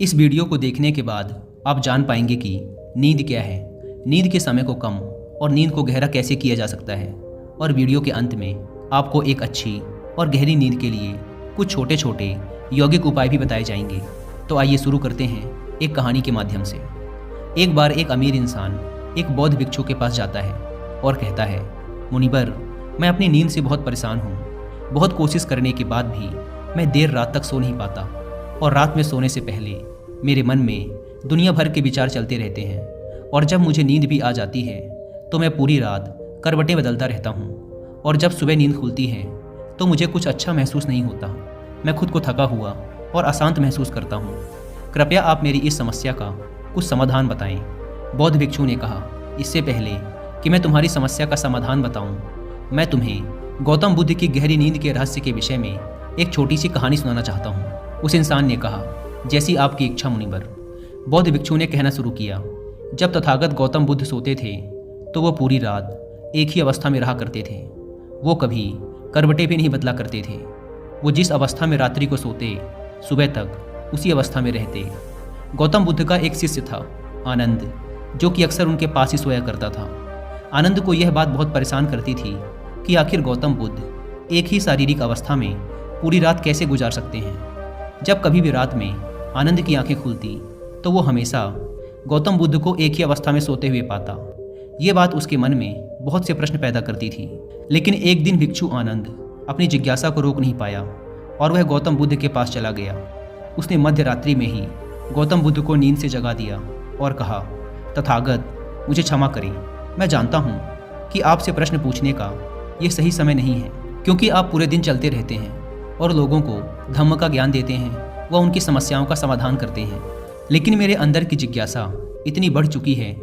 इस वीडियो को देखने के बाद आप जान पाएंगे कि नींद क्या है, नींद के समय को कम और नींद को गहरा कैसे किया जा सकता है। और वीडियो के अंत में आपको एक अच्छी और गहरी नींद के लिए कुछ छोटे छोटे यौगिक उपाय भी बताए जाएंगे। तो आइए शुरू करते हैं एक कहानी के माध्यम से। एक बार एक अमीर इंसान एक बौद्ध भिक्षु के पास जाता है और कहता है, मुनिवर, मैं अपनी नींद से बहुत परेशान हूँ। बहुत कोशिश करने के बाद भी मैं देर रात तक सो नहीं पाता और रात में सोने से पहले मेरे मन में दुनिया भर के विचार चलते रहते हैं और जब मुझे नींद भी आ जाती है तो मैं पूरी रात करवटें बदलता रहता हूँ और जब सुबह नींद खुलती है तो मुझे कुछ अच्छा महसूस नहीं होता। मैं खुद को थका हुआ और अशांत महसूस करता हूँ। कृपया आप मेरी इस समस्या का कुछ समाधान बताएं। बौद्ध भिक्षु ने कहा, इससे पहले कि मैं तुम्हारी समस्या का समाधान बताऊं, मैं तुम्हें गौतम बुद्ध की गहरी नींद के रहस्य के विषय में एक छोटी सी कहानी सुनाना चाहता हूं। उस इंसान ने कहा, जैसी आपकी इच्छा मुनिवर। बौद्ध भिक्षु ने कहना शुरू किया, जब तथागत गौतम बुद्ध सोते थे तो वो पूरी रात एक ही अवस्था में रहा करते थे। वो कभी करवटें भी नहीं बदला करते थे। वो जिस अवस्था में रात्रि को सोते, सुबह तक उसी अवस्था में रहते। गौतम बुद्ध का एक शिष्य था, आनंद, जो कि अक्सर उनके पास ही सोया करता था। आनंद को यह बात बहुत परेशान करती थी कि आखिर गौतम बुद्ध एक ही शारीरिक अवस्था में पूरी रात कैसे गुजार सकते हैं। जब कभी भी रात में आनंद की आंखें खुलती तो वो हमेशा गौतम बुद्ध को एक ही अवस्था में सोते हुए पाता। ये बात उसके मन में बहुत से प्रश्न पैदा करती थी। लेकिन एक दिन भिक्षु आनंद अपनी जिज्ञासा को रोक नहीं पाया और वह गौतम बुद्ध के पास चला गया। उसने मध्य रात्रि में ही गौतम बुद्ध को नींद से जगा दिया और कहा, तथागत, मुझे क्षमा करें। मैं जानता हूँ कि आपसे प्रश्न पूछने का ये सही समय नहीं है, क्योंकि आप पूरे दिन चलते रहते हैं और लोगों को धम्म का ज्ञान देते हैं, व उनकी समस्याओं का समाधान करते हैं। लेकिन मेरे अंदर की जिज्ञासा इतनी बढ़ चुकी है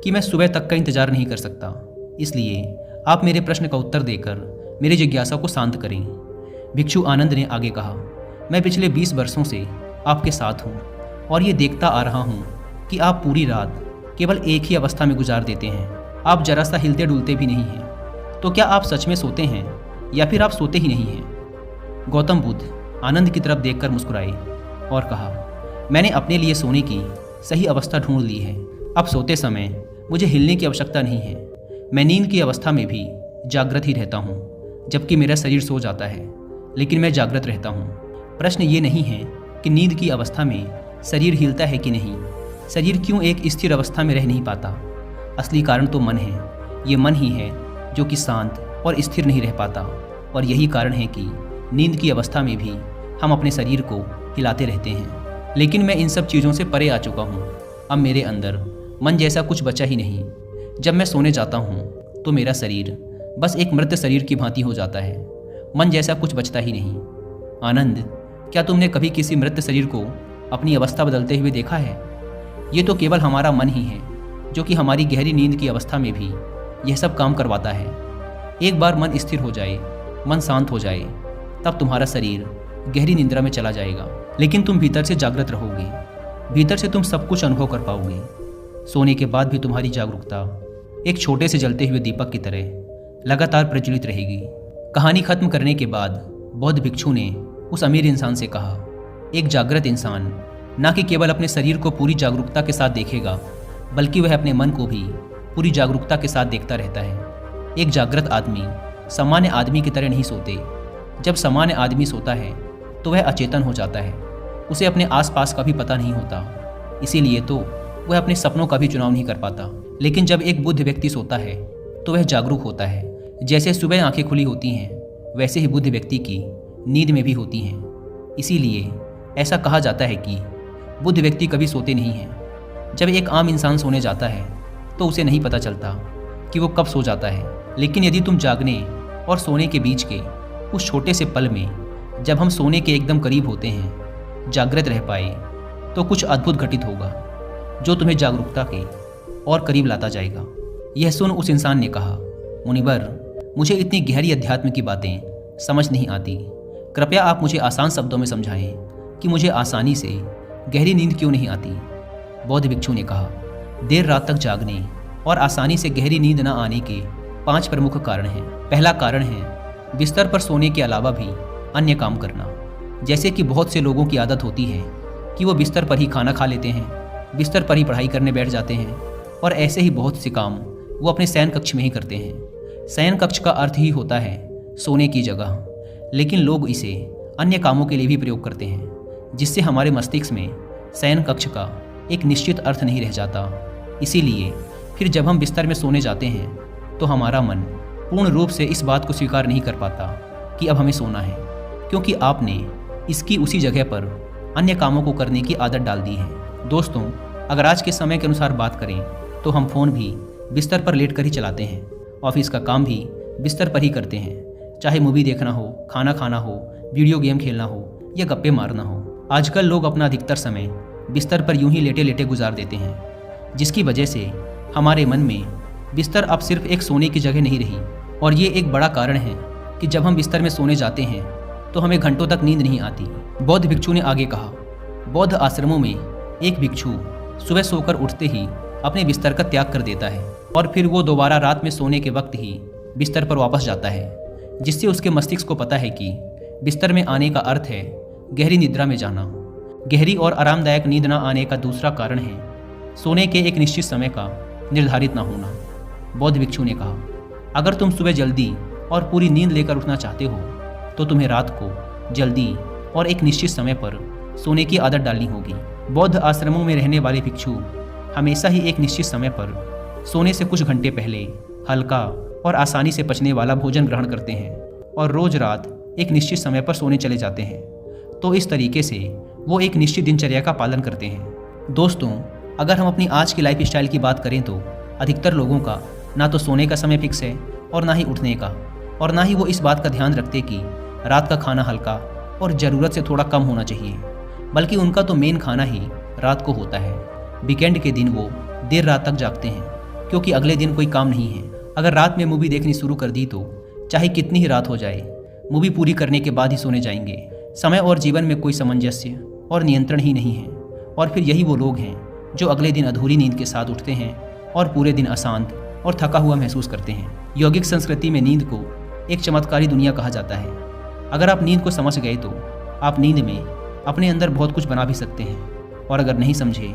कि मैं सुबह तक का इंतजार नहीं कर सकता। इसलिए आप मेरे प्रश्न का उत्तर देकर मेरी जिज्ञासा को शांत करें। भिक्षु आनंद ने आगे कहा, मैं पिछले 20 वर्षों से आपके साथ हूँ और ये देखता आ रहा हूँ कि आप पूरी रात केवल एक ही अवस्था में गुजार देते हैं। आप जरा सा हिलते डुलते भी नहीं हैं। तो क्या आप सच में सोते हैं या फिर आप सोते ही नहीं हैं? गौतम बुद्ध आनंद की तरफ देखकर मुस्कुराए और कहा, मैंने अपने लिए सोने की सही अवस्था ढूंढ ली है। अब सोते समय मुझे हिलने की आवश्यकता नहीं है। मैं नींद की अवस्था में भी जागृत ही रहता हूँ, जबकि मेरा शरीर सो जाता है, लेकिन मैं जागृत रहता हूँ। प्रश्न ये नहीं है कि नींद की अवस्था में शरीर हिलता है कि नहीं, शरीर क्यों एक स्थिर अवस्था में रह नहीं पाता। असली कारण तो मन है। ये मन ही है जो कि शांत और स्थिर नहीं रह पाता, और यही कारण है कि नींद की अवस्था में भी हम अपने शरीर को हिलाते रहते हैं। लेकिन मैं इन सब चीज़ों से परे आ चुका हूँ। अब मेरे अंदर मन जैसा कुछ बचा ही नहीं। जब मैं सोने जाता हूँ तो मेरा शरीर बस एक मृत शरीर की भांति हो जाता है। मन जैसा कुछ बचता ही नहीं। आनंद, क्या तुमने कभी किसी मृत शरीर को अपनी अवस्था बदलते हुए देखा है? ये तो केवल हमारा मन ही है जो कि हमारी गहरी नींद की अवस्था में भी यह सब काम करवाता है। एक बार मन स्थिर हो जाए, मन शांत हो जाए, तब तुम्हारा शरीर गहरी निद्रा में चला जाएगा, लेकिन तुम भीतर से जागृत रहोगे। भीतर से तुम सब कुछ अनुभव कर पाओगे। सोने के बाद भी तुम्हारी जागरूकता एक छोटे से जलते हुए दीपक की तरह लगातार प्रज्वलित रहेगी। कहानी खत्म करने के बाद बौद्ध भिक्षु ने उस अमीर इंसान से कहा, एक जागृत इंसान न कि केवल अपने शरीर को पूरी जागरूकता के साथ देखेगा, बल्कि वह अपने मन को भी पूरी जागरूकता के साथ देखता रहता है। एक जागृत आदमी सामान्य आदमी की तरह नहीं सोते। जब सामान्य आदमी सोता है तो वह अचेतन हो जाता है। उसे अपने आसपास का भी पता नहीं होता, इसीलिए तो वह अपने सपनों का भी चुनाव नहीं कर पाता। लेकिन जब एक बुद्ध व्यक्ति सोता है तो वह जागरूक होता है। जैसे सुबह आंखें खुली होती हैं, वैसे ही बुद्ध व्यक्ति की नींद में भी होती हैं। इसीलिए ऐसा कहा जाता है कि बुद्ध व्यक्ति कभी सोते नहीं हैं। जब एक आम इंसान सोने जाता है तो उसे नहीं पता चलता कि वो कब सो जाता है। लेकिन यदि तुम जागने और सोने के बीच के उस छोटे से पल में, जब हम सोने के एकदम करीब होते हैं, जागृत रह पाए, तो कुछ अद्भुत घटित होगा जो तुम्हें जागरूकता के और करीब लाता जाएगा। यह सुन उस इंसान ने कहा, मुनिवर, मुझे इतनी गहरी अध्यात्म की बातें समझ नहीं आती। कृपया आप मुझे आसान शब्दों में समझाएं कि मुझे आसानी से गहरी नींद क्यों नहीं आती। बौद्ध भिक्षु ने कहा, देर रात तक जागने और आसानी से गहरी नींद न आने के 5 प्रमुख कारण हैं। पहला कारण है बिस्तर पर सोने के अलावा भी अन्य काम करना। जैसे कि बहुत से लोगों की आदत होती है कि वो बिस्तर पर ही खाना खा लेते हैं, बिस्तर पर ही पढ़ाई करने बैठ जाते हैं और ऐसे ही बहुत से काम वो अपने शयन कक्ष में ही करते हैं। शयन कक्ष का अर्थ ही होता है सोने की जगह, लेकिन लोग इसे अन्य कामों के लिए भी प्रयोग करते हैं, जिससे हमारे मस्तिष्क में शयन कक्ष का एक निश्चित अर्थ नहीं रह जाता। इसीलिए फिर जब हम बिस्तर में सोने जाते हैं तो हमारा मन पूर्ण रूप से इस बात को स्वीकार नहीं कर पाता कि अब हमें सोना है, क्योंकि आपने इसकी उसी जगह पर अन्य कामों को करने की आदत डाल दी है। दोस्तों, अगर आज के समय के अनुसार बात करें तो हम फ़ोन भी बिस्तर पर लेट कर ही चलाते हैं, ऑफिस का काम भी बिस्तर पर ही करते हैं, चाहे मूवी देखना हो, खाना खाना हो, वीडियो गेम खेलना हो या गप्पे मारना हो। आजकल लोग अपना अधिकतर समय बिस्तर पर यूं ही लेटे लेटे गुजार देते हैं, जिसकी वजह से हमारे मन में बिस्तर अब सिर्फ एक सोने की जगह नहीं रही। और ये एक बड़ा कारण है कि जब हम बिस्तर में सोने जाते हैं तो हमें घंटों तक नींद नहीं आती। बौद्ध भिक्षु ने आगे कहा, बौद्ध आश्रमों में एक भिक्षु सुबह सोकर उठते ही अपने बिस्तर का त्याग कर देता है और फिर वो दोबारा रात में सोने के वक्त ही बिस्तर पर वापस जाता है, जिससे उसके मस्तिष्क को पता है कि बिस्तर में आने का अर्थ है गहरी निद्रा में जाना। गहरी और आरामदायक नींद न आने का दूसरा कारण है सोने के एक निश्चित समय का निर्धारित न होना। बौद्ध भिक्षु ने कहा, अगर तुम सुबह जल्दी और पूरी नींद लेकर उठना चाहते हो तो तुम्हें रात को जल्दी और एक निश्चित समय पर सोने की आदत डालनी होगी। बौद्ध आश्रमों में रहने वाले भिक्षु हमेशा ही एक निश्चित समय पर सोने से कुछ घंटे पहले हल्का और आसानी से पचने वाला भोजन ग्रहण करते हैं और रोज रात एक निश्चित समय पर सोने चले जाते हैं। तो इस तरीके से वो एक निश्चित दिनचर्या का पालन करते हैं। दोस्तों, अगर हम अपनी आज की लाइफ स्टाइल की बात करें तो अधिकतर लोगों का ना तो सोने का समय फिक्स है और ना ही उठने का, और ना ही वो इस बात का ध्यान रखते कि रात का खाना हल्का और ज़रूरत से थोड़ा कम होना चाहिए, बल्कि उनका तो मेन खाना ही रात को होता है। वीकेंड के दिन वो देर रात तक जागते हैं क्योंकि अगले दिन कोई काम नहीं है। अगर रात में मूवी देखनी शुरू कर दी तो चाहे कितनी ही रात हो जाए, मूवी पूरी करने के बाद ही सोने जाएंगे। समय और जीवन में कोई सामंजस्य और नियंत्रण ही नहीं है। और फिर यही वो लोग हैं जो अगले दिन अधूरी नींद के साथ उठते हैं और पूरे दिन अशांत और थका हुआ महसूस करते हैं। यौगिक संस्कृति में नींद को एक चमत्कारी दुनिया कहा जाता है। अगर आप नींद को समझ गए तो आप नींद में अपने अंदर बहुत कुछ बना भी सकते हैं, और अगर नहीं समझे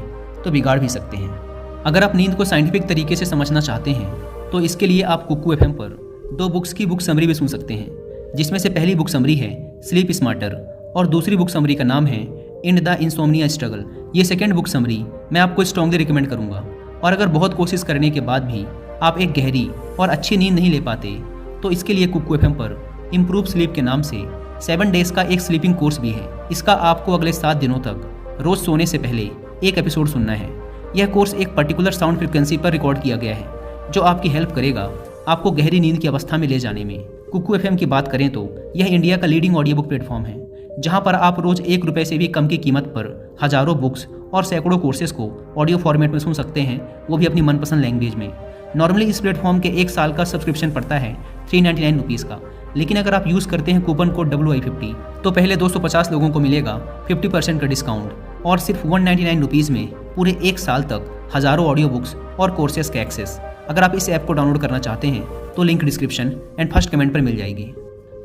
तो बिगाड़ भी सकते हैं। अगर आप नींद को साइंटिफिक तरीके से समझना चाहते हैं तो इसके लिए आप कुकू एफएम पर 2 बुक्स की बुक समरी भी सुन सकते हैं, जिसमें से पहली बुक समरी है स्लीप स्मार्टर और दूसरी बुक समरी का नाम है इन द इंसोम्निया स्ट्रगल। ये सेकेंड बुक समरी मैं आपको स्ट्रांगली रिकमेंड करूंगा। और अगर बहुत कोशिश करने के बाद भी आप एक गहरी और अच्छी नींद नहीं ले पाते तो इसके लिए कुकू एफएम पर इम्प्रूव स्लीप के नाम से 7 डेज का एक स्लीपिंग कोर्स भी है। इसका आपको अगले 7 दिनों तक रोज सोने से पहले एक एपिसोड सुनना है। यह कोर्स एक पर्टिकुलर साउंड फ्रिक्वेंसी पर रिकॉर्ड किया गया है, जो आपकी हेल्प करेगा आपको गहरी नींद की अवस्था में ले जाने में। कुकू एफएम की बात करें तो यह इंडिया का लीडिंग ऑडियो बुक प्लेटफॉर्म है, जहां पर आप रोज 1 रुपये से भी कम की कीमत पर हजारों बुक्स और सैकड़ों कोर्सेज को ऑडियो फॉर्मेट में सुन सकते हैं, वो भी अपनी मनपसंद लैंग्वेज में। नॉर्मली इस प्लेटफॉर्म के 1 साल का सब्सक्रिप्शन पड़ता है 399 रुपीज़ का, लेकिन अगर आप यूज़ करते हैं कूपन कोड WI50 तो पहले 250 लोगों को मिलेगा 50% का डिस्काउंट, और सिर्फ 199 रुपीज़ में पूरे 1 साल तक हज़ारों ऑडियो बुक्स और कोर्सेज का एक्सेस। अगर आप इस ऐप को डाउनलोड करना चाहते हैं तो link description and first comment पर मिल जाएगी।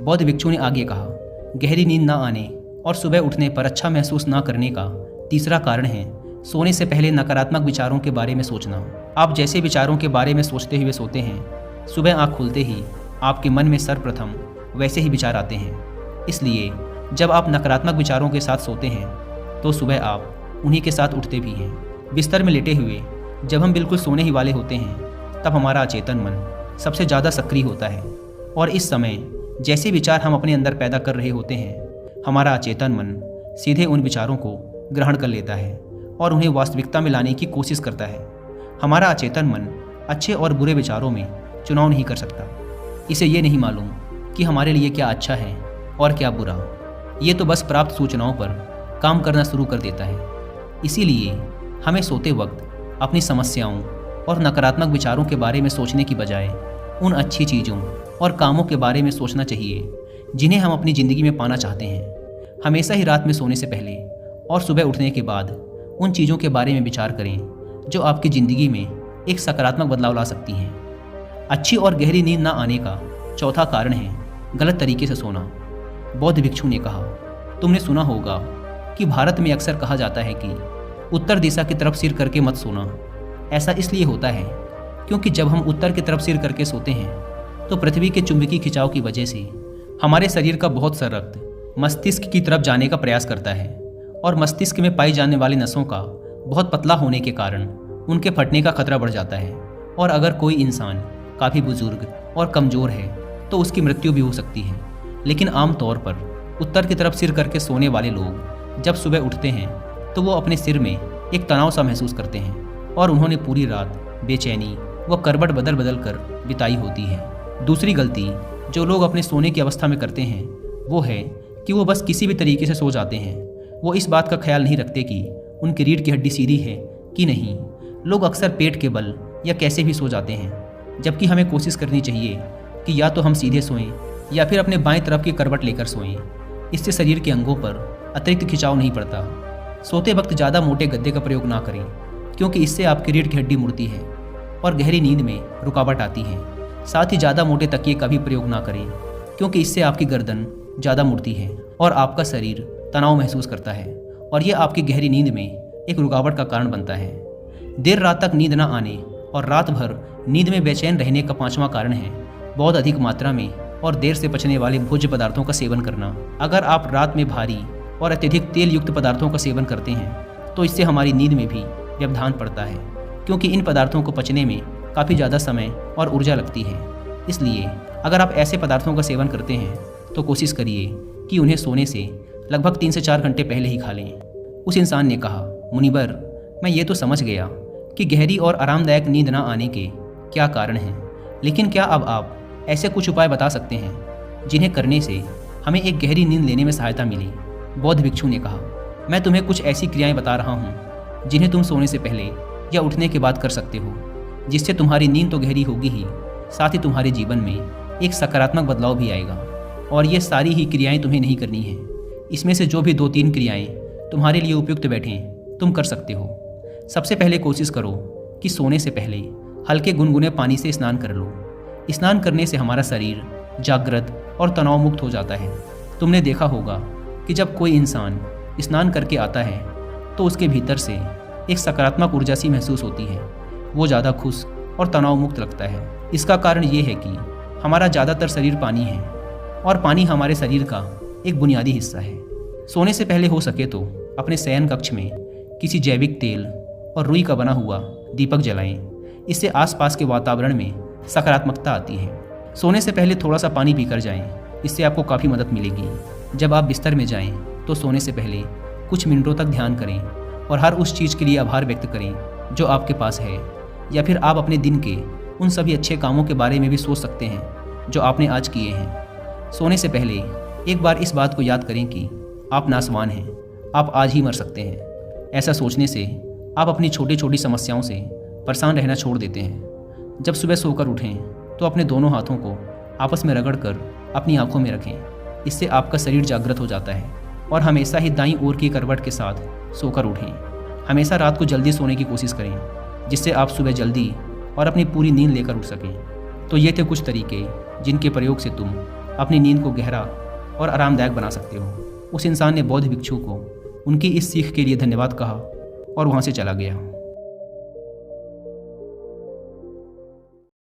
बौद्ध भिक्षु ने आगे कहा, गहरी नींद ना आने और सुबह उठने पर अच्छा महसूस ना करने का तीसरा कारण है सोने से पहले नकारात्मक विचारों के बारे में सोचना। आप जैसे विचारों के बारे में सोचते हुए सोते हैं, सुबह आँख खुलते ही आपके मन में सर्वप्रथम वैसे ही विचार आते हैं। इसलिए जब आप नकारात्मक विचारों के साथ सोते हैं तो सुबह आप उन्हीं के साथ उठते भी हैं। बिस्तर में लेटे हुए जब हम बिल्कुल सोने ही वाले होते हैं तब हमारा अचेतन मन सबसे ज़्यादा सक्रिय होता है, और इस समय जैसे विचार हम अपने अंदर पैदा कर रहे होते हैं, हमारा अचेतन मन सीधे उन विचारों को ग्रहण कर लेता है और उन्हें वास्तविकता में लाने की कोशिश करता है। हमारा अचेतन मन अच्छे और बुरे विचारों में चुनाव नहीं कर सकता। इसे ये नहीं मालूम कि हमारे लिए क्या अच्छा है और क्या बुरा। ये तो बस प्राप्त सूचनाओं पर काम करना शुरू कर देता है। इसीलिए हमें सोते वक्त अपनी समस्याओं और नकारात्मक विचारों के बारे में सोचने की बजाय उन अच्छी चीज़ों और कामों के बारे में सोचना चाहिए जिन्हें हम अपनी ज़िंदगी में पाना चाहते हैं। हमेशा ही रात में सोने से पहले और सुबह उठने के बाद उन चीज़ों के बारे में विचार करें जो आपकी ज़िंदगी में एक सकारात्मक बदलाव ला सकती हैं। अच्छी और गहरी नींद ना आने का चौथा कारण है गलत तरीके से सोना। बौद्ध भिक्षु ने कहा, तुमने सुना होगा कि भारत में अक्सर कहा जाता है कि उत्तर दिशा की तरफ सिर करके मत सोना। ऐसा इसलिए होता है क्योंकि जब हम उत्तर की तरफ सिर करके सोते हैं तो पृथ्वी के चुंबकीय खिंचाव की वजह से हमारे शरीर का बहुत सा रक्त मस्तिष्क की तरफ जाने का प्रयास करता है और मस्तिष्क में पाई जाने वाली नसों का बहुत पतला होने के कारण उनके फटने का खतरा बढ़ जाता है। और अगर कोई इंसान काफ़ी बुजुर्ग और कमज़ोर है तो उसकी मृत्यु भी हो सकती है। लेकिन आमतौर पर उत्तर की तरफ सिर करके सोने वाले लोग जब सुबह उठते हैं तो वो अपने सिर में एक तनाव सा महसूस करते हैं और उन्होंने पूरी रात बेचैनी व करवट बदल बदल कर बिताई होती है। दूसरी गलती जो लोग अपने सोने की अवस्था में करते हैं वो है कि वो बस किसी भी तरीके से सो जाते हैं। वो इस बात का ख्याल नहीं रखते कि उनकी रीढ़ की हड्डी सीधी है कि नहीं। लोग अक्सर पेट के बल या कैसे भी सो जाते हैं, जबकि हमें कोशिश करनी चाहिए कि या तो हम सीधे सोएं या फिर अपने बाएं तरफ की करवट लेकर सोएं। इससे शरीर के अंगों पर अतिरिक्त खिंचाव नहीं पड़ता। सोते वक्त ज़्यादा मोटे गद्दे का प्रयोग ना करें क्योंकि इससे आपकी रीढ़ की हड्डी मुड़ती है और गहरी नींद में रुकावट आती है। साथ ही ज़्यादा मोटे तकिए का भी प्रयोग ना करें क्योंकि इससे आपकी गर्दन ज़्यादा मुड़ती है और आपका शरीर तनाव महसूस करता है और यह आपकी गहरी नींद में एक रुकावट का कारण बनता है। देर रात तक नींद न आने और रात भर नींद में बेचैन रहने का पांचवा कारण है बहुत अधिक मात्रा में और देर से पचने वाले भोज्य पदार्थों का सेवन करना। अगर आप रात में भारी और अत्यधिक तेल युक्त पदार्थों का सेवन करते हैं तो इससे हमारी नींद में भी व्यवधान पड़ता है क्योंकि इन पदार्थों को पचने में काफ़ी ज़्यादा समय और ऊर्जा लगती है। इसलिए अगर आप ऐसे पदार्थों का सेवन करते हैं तो कोशिश करिए कि उन्हें सोने से लगभग 3 से 4 घंटे पहले ही खा लें। उस इंसान ने कहा, मुनिवर, मैं ये तो समझ गया कि गहरी और आरामदायक नींद ना आने के क्या कारण हैं, लेकिन क्या अब आप ऐसे कुछ उपाय बता सकते हैं जिन्हें करने से हमें एक गहरी नींद लेने में सहायता मिले? बौद्ध भिक्षु ने कहा, मैं तुम्हें कुछ ऐसी क्रियाएं बता रहा हूँ जिन्हें तुम सोने से पहले या उठने के बाद कर सकते हो, जिससे तुम्हारी नींद तो गहरी होगी ही, साथ ही तुम्हारे जीवन में एक सकारात्मक बदलाव भी आएगा। और ये सारी ही क्रियाएं तुम्हें नहीं करनी हैं। इसमें से जो भी 2-3 क्रियाएं तुम्हारे लिए उपयुक्त बैठें तुम कर सकते हो। सबसे पहले कोशिश करो कि सोने से पहले हल्के गुनगुने पानी से स्नान कर लो। स्नान करने से हमारा शरीर जागृत और तनाव मुक्त हो जाता है। तुमने देखा होगा कि जब कोई इंसान स्नान करके आता है तो उसके भीतर से एक सकारात्मक ऊर्जा सी महसूस होती है। वो ज़्यादा खुश और तनाव मुक्त लगता है। इसका कारण ये है कि हमारा ज़्यादातर शरीर पानी है और पानी हमारे शरीर का एक बुनियादी हिस्सा है। सोने से पहले हो सके तो अपने शयन कक्ष में किसी जैविक तेल और रुई का बना हुआ दीपक जलाएं। इससे आसपास के वातावरण में सकारात्मकता आती है। सोने से पहले थोड़ा सा पानी पीकर जाएं, इससे आपको काफ़ी मदद मिलेगी। जब आप बिस्तर में जाएं तो सोने से पहले कुछ मिनटों तक ध्यान करें और हर उस चीज़ के लिए आभार व्यक्त करें जो आपके पास है, या फिर आप अपने दिन के उन सभी अच्छे कामों के बारे में भी सोच सकते हैं जो आपने आज किए हैं। सोने से पहले एक बार इस बात को याद करें कि आप नासवान हैं, आप आज ही मर सकते हैं। ऐसा सोचने से आप अपनी छोटी छोटी समस्याओं से परेशान रहना छोड़ देते हैं। जब सुबह सोकर उठें तो अपने दोनों हाथों को आपस में रगड़कर अपनी आंखों में रखें। इससे आपका शरीर जागृत हो जाता है और हमेशा ही दाईं ओर की करवट के साथ सोकर उठें। हमेशा रात को जल्दी सोने की कोशिश करें जिससे आप सुबह जल्दी और अपनी पूरी नींद लेकर उठ सकें। तो ये थे कुछ तरीके जिनके प्रयोग से तुम अपनी नींद को गहरा और आरामदायक बना सकते हो। उस इंसान ने बौद्ध भिक्षु को उनकी इस सीख के लिए धन्यवाद कहा और वहाँ से चला गया।